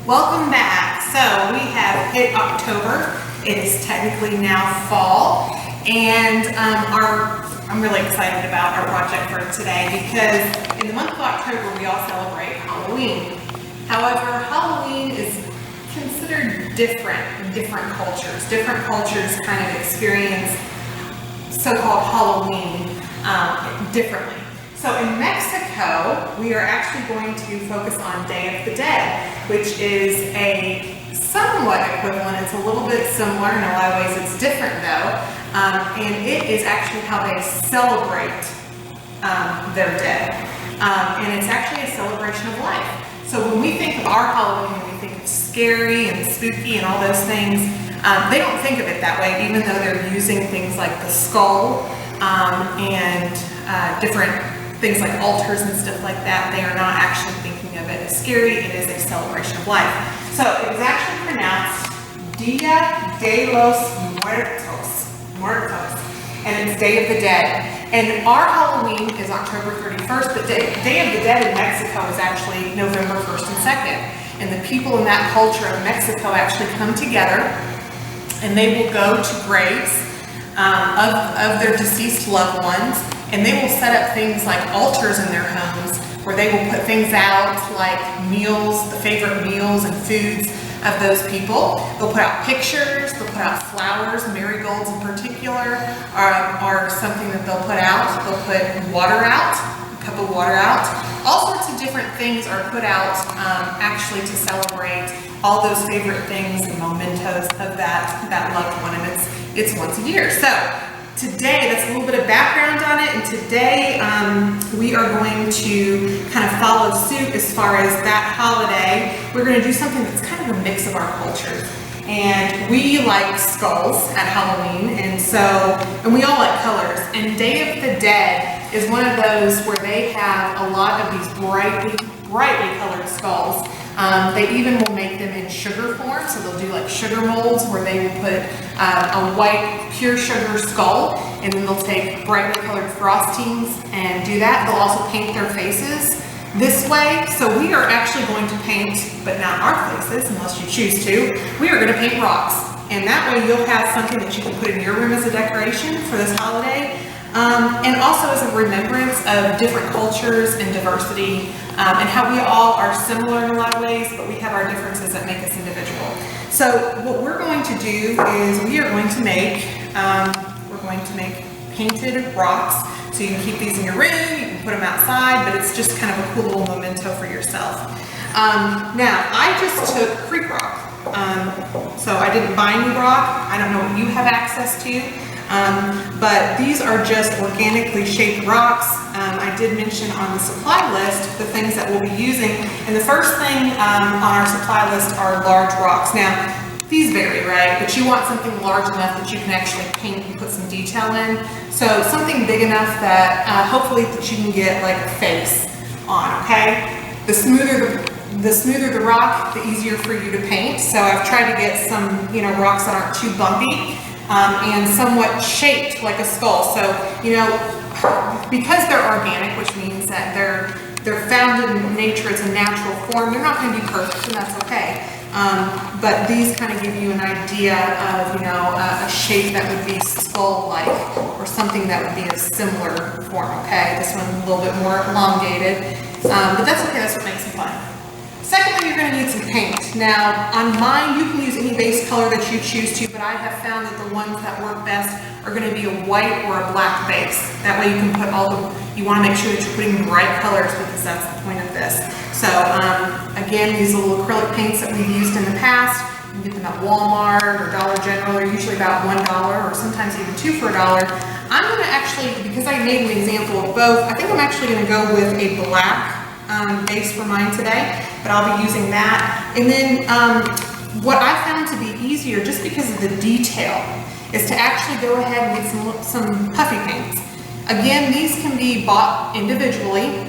Welcome back. So we have hit October. It is technically now fall, and I'm really excited about our project for today because in the month of October we all celebrate Halloween. However, Halloween is considered different in different cultures. Different cultures kind of experience so-called Halloween differently. So in Mexico, we are actually going to focus on Day of the Dead, which is a somewhat equivalent. It's a little bit similar. In a lot of ways it's different though. And it is actually how they celebrate their dead. And it's actually a celebration of life. So when we think of our Halloween, we think of scary and spooky and all those things. They don't think of it that way, even though they're using things like the skull and different things like altars and stuff like that. They are not actually thinking of it as scary. It is a celebration of life. So it is actually pronounced Dia de los Muertos, and it's Day of the Dead. And our Halloween is October 31st, but Day of the Dead in Mexico is actually November 1st and 2nd. And the people in that culture of Mexico actually come together and they will go to graves of their deceased loved ones, and they will set up things like altars in their homes where they will put things out like meals, the favorite meals and foods of those people. They'll put out pictures, they'll put out flowers, marigolds in particular are something that they'll put out. They'll put water out, a cup of water out. All sorts of different things are put out actually to celebrate all those favorite things and mementos of that loved one, and it's once a year. So today, that's a little bit of background on it, and today we are going to kind of follow suit as far as that holiday. We're going to do something that's kind of a mix of our cultures. And we like skulls at Halloween, and we all like colors. And Day of the Dead is one of those where they have a lot of these brightly colored skulls. They even will make them in sugar form, so they'll do like sugar molds where they will put a white pure sugar skull, and then they'll take brightly colored frostings and do that. They'll also paint their faces this way. So we are actually going to paint, but not our faces unless you choose to. We are going to paint rocks, and that way you'll have something that you can put in your room as a decoration for this holiday. And also as a remembrance of different cultures and diversity, and how we all are similar in a lot of ways, but we have our differences that make us individual. So what we're going to do is we are going to make painted rocks. So you can keep these in your room, you can put them outside, but it's just kind of a cool little memento for yourself. Now, I just took Creek rock. So I didn't buy any rock. I don't know what you have access to. But these are just organically shaped rocks. I did mention on the supply list the things that we'll be using, and the first thing on our supply list are large rocks. Now, these vary, right? But you want something large enough that you can actually paint and put some detail in. So something big enough that hopefully that you can get like a face on, okay? The smoother the rock, the easier for you to paint. So I've tried to get some, rocks that aren't too bumpy. And somewhat shaped like a skull. So, because they're organic, which means that they're found in nature, it's a natural form, they're not going to be perfect, and that's okay. But these kind of give you an idea of, a shape that would be skull-like, or something that would be a similar form, okay? This one's a little bit more elongated, but that's okay, that's what makes them fun. Secondly, you're going to need some paint. Now, on mine, you can use any base color that you choose to, but I have found that the ones that work best are going to be a white or a black base. That way you can put you want to make sure that you're putting the right colors, because that's the point of this. So, again, these little acrylic paints that we've used in the past, you can get them at Walmart or Dollar General. They're usually about $1 or sometimes even $2 for $1. I'm going to actually, because I made an example of both, I think I'm actually going to go with a black base for mine today, but I'll be using that. And then what I found to be easier, just because of the detail, is to actually go ahead and get some Puffy Paints. Again, these can be bought individually,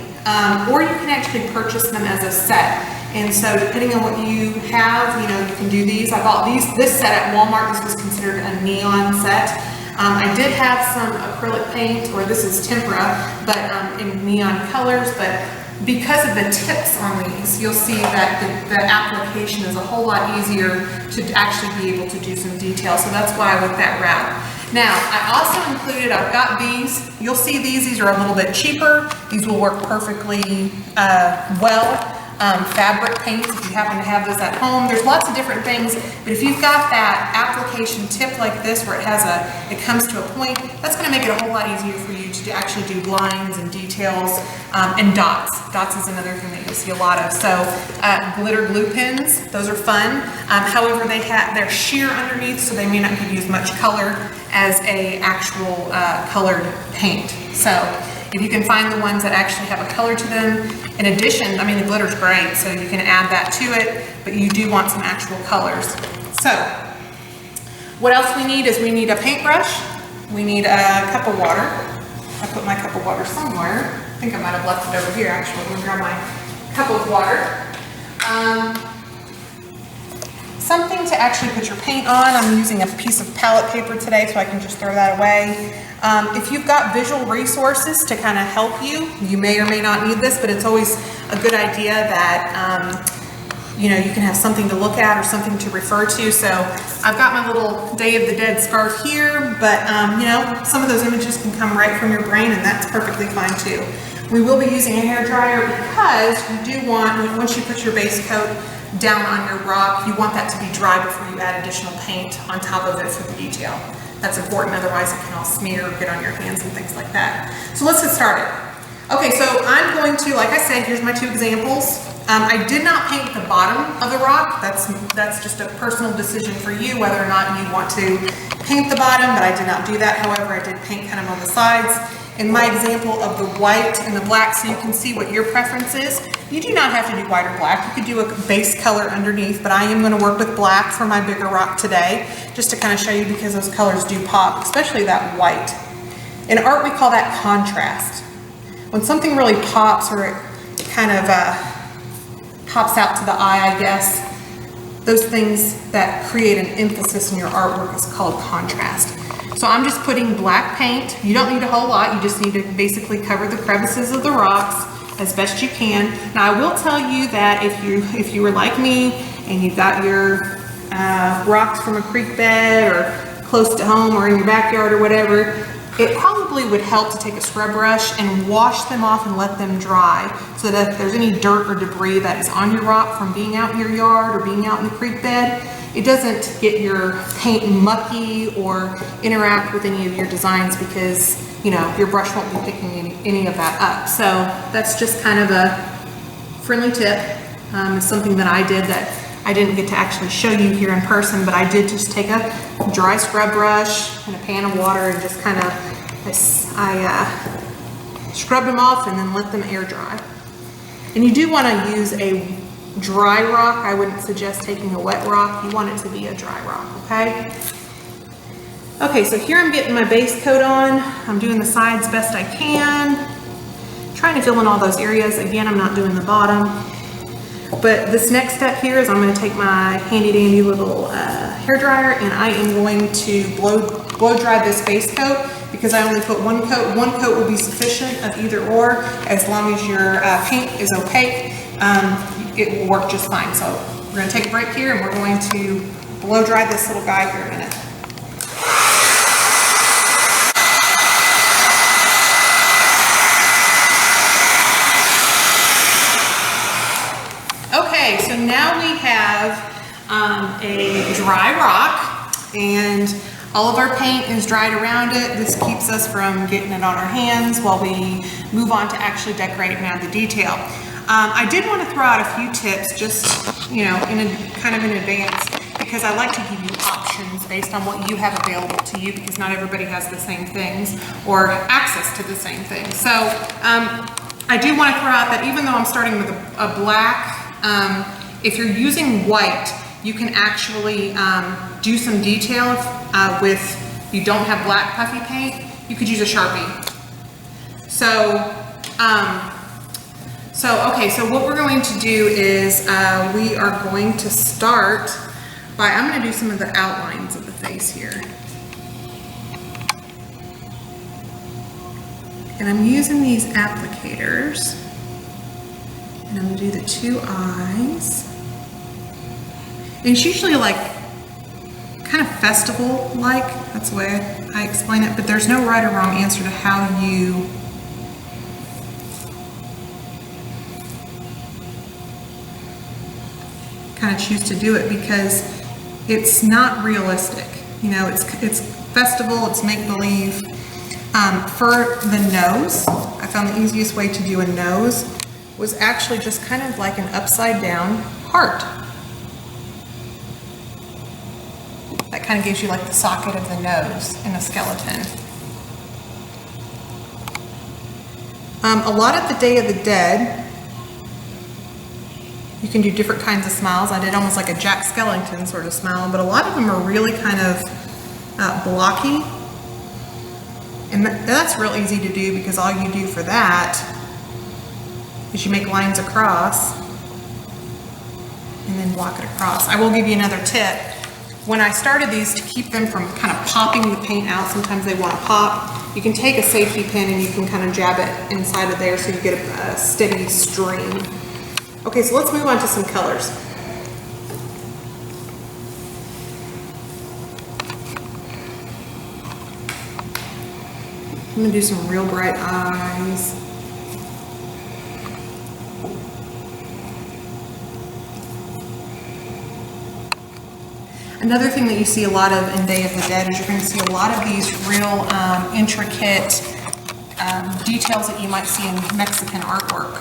or you can actually purchase them as a set. And so depending on what you have, you can do these. I bought this set at Walmart. This was considered a neon set. I did have some acrylic paint, or this is tempera, but in neon colors, but because of the tips on these, you'll see that the application is a whole lot easier to actually be able to do some detail. So that's why I went that route. Now, I also included, I've got these. You'll see these are a little bit cheaper. These will work perfectly well. Fabric paints, if you happen to have those at home. There's lots of different things, but if you've got that application tip like this where it comes to a point, that's going to make it a whole lot easier for you to actually do lines and details and dots. Dots is another thing that you'll see a lot of. So glitter glue pens, those are fun. However, they're sheer underneath, so they may not give you as much color as a actual colored paint. So if you can find the ones that actually have a color to them, in addition, I mean, the glitter's great, so you can add that to it, but you do want some actual colors. So, what else we need is we need a paintbrush, we need a cup of water. I put my cup of water somewhere. I think I might have left it over here, actually. I'm gonna grab my cup of water. Something to actually put your paint on. I'm using a piece of palette paper today, so I can just throw that away. If you've got visual resources to kind of help you, you may or may not need this, but it's always a good idea that you know, you can have something to look at or something to refer to. So I've got my little Day of the Dead scarf here, but you know, some of those images can come right from your brain, and that's perfectly fine too. We will be using a hair dryer because you do want, once you put your base coat down on your rock, you want that to be dry before you add additional paint on top of it for the detail. That's important, otherwise it can all smear or get on your hands and things like that. So let's get started. Okay, so I'm going to, like I said, here's my two examples. I did not paint the bottom of the rock. That's just a personal decision for you, whether or not you want to paint the bottom, but I did not do that. However, I did paint kind of on the sides. In my example of the white and the black, so you can see what your preference is. You do not have to do white or black. You could do a base color underneath, but I am going to work with black for my bigger rock today, just to kind of show you, because those colors do pop, especially that white. In art, we call that contrast. When something really pops, or it kind of pops out to the eye, I guess, those things that create an emphasis in your artwork is called contrast. So I'm just putting black paint. You don't need a whole lot. You just need to basically cover the crevices of the rocks as best you can. Now I will tell you that if you were like me and you've got your rocks from a creek bed or close to home or in your backyard or whatever, it probably would help to take a scrub brush and wash them off and let them dry, so that if there's any dirt or debris that is on your rock from being out in your yard or being out in the creek bed, it doesn't get your paint mucky or interact with any of your designs, because you know your brush won't be picking any of that up. So that's just kind of a friendly tip. It's something that I did that I didn't get to actually show you here in person, but I did just take a dry scrub brush and a pan of water and just kind of, I scrubbed them off and then let them air dry. And you do want to use a dry rock. I wouldn't suggest taking a wet rock. You want it to be a dry rock, okay? Okay, so here I'm getting my base coat on. I'm doing the sides best I can, trying to fill in all those areas. Again, I'm not doing the bottom. But this next step here is I'm going to take my handy dandy little hair dryer, and I am going to blow dry this base coat, because I only put one coat. One coat will be sufficient of either or, as long as your paint is opaque. It will work just fine. So we're going to take a break here, and we're going to blow dry this little guy here in a minute. Okay, so now we have a dry rock, and all of our paint is dried around it. This keeps us from getting it on our hands while we move on to actually decorate and add the detail. I did want to throw out a few tips, just, you know, kind of in advance, because I like to give you options based on what you have available to you, because not everybody has the same things or access to the same things. So I do want to throw out that even though I'm starting with a black, if you're using white, you can actually do some detail with, you don't have black puffy paint, you could use a Sharpie. Okay, so what we're going to do is we are going to start by, I'm going to do some of the outlines of the face here. And I'm using these applicators. And I'm gonna do the two eyes. And it's usually like kind of festival-like, that's the way I explain it, but there's no right or wrong answer to how you kind of choose to do it, because it's not realistic. You know, it's festival, it's make-believe. For the nose, I found the easiest way to do a nose was actually just kind of like an upside down heart. That kind of gives you like the socket of the nose in a skeleton. A lot of the Day of the Dead, you can do different kinds of smiles. I did almost like a Jack Skellington sort of smile, but a lot of them are really kind of blocky. And that's real easy to do, because all you do for that is you make lines across and then block it across. I will give you another tip. When I started these, to keep them from kind of popping the paint out, sometimes they want to pop, you can take a safety pin and you can kind of jab it inside of there so you get a steady stream. Okay, so let's move on to some colors. I'm gonna do some real bright eyes. Another thing that you see a lot of in Day of the Dead is you're going to see a lot of these real intricate details that you might see in Mexican artwork.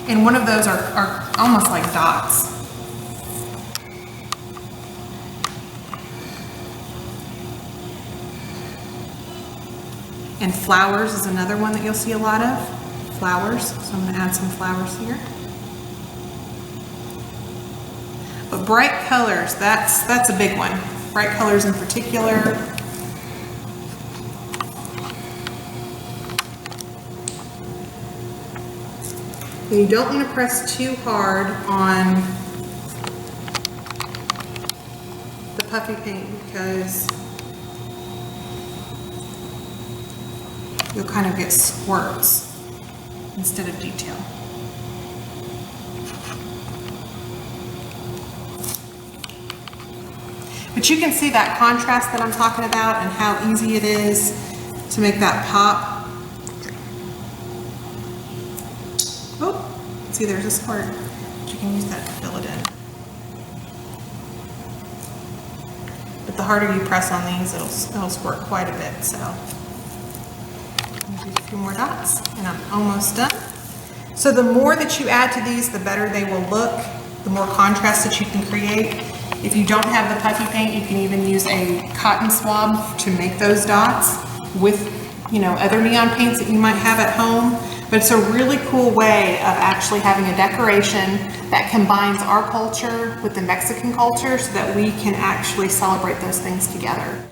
And one of those are almost like dots. And flowers is another one that you'll see a lot of. Flowers, so I'm going to add some flowers here. But bright colors, that's a big one. Bright colors in particular. And you don't want to press too hard on the puffy paint, because you'll kind of get squirts instead of detail. But you can see that contrast that I'm talking about and how easy it is to make that pop. Oh, see, there's a squirt. But you can use that to fill it in. But the harder you press on these, it'll squirt quite a bit. So I'm gonna do a few more dots, and I'm almost done. So the more that you add to these, the better they will look, the more contrast that you can create. If you don't have the puffy paint, you can even use a cotton swab to make those dots with, you know, other neon paints that you might have at home. But it's a really cool way of actually having a decoration that combines our culture with the Mexican culture so that we can actually celebrate those things together.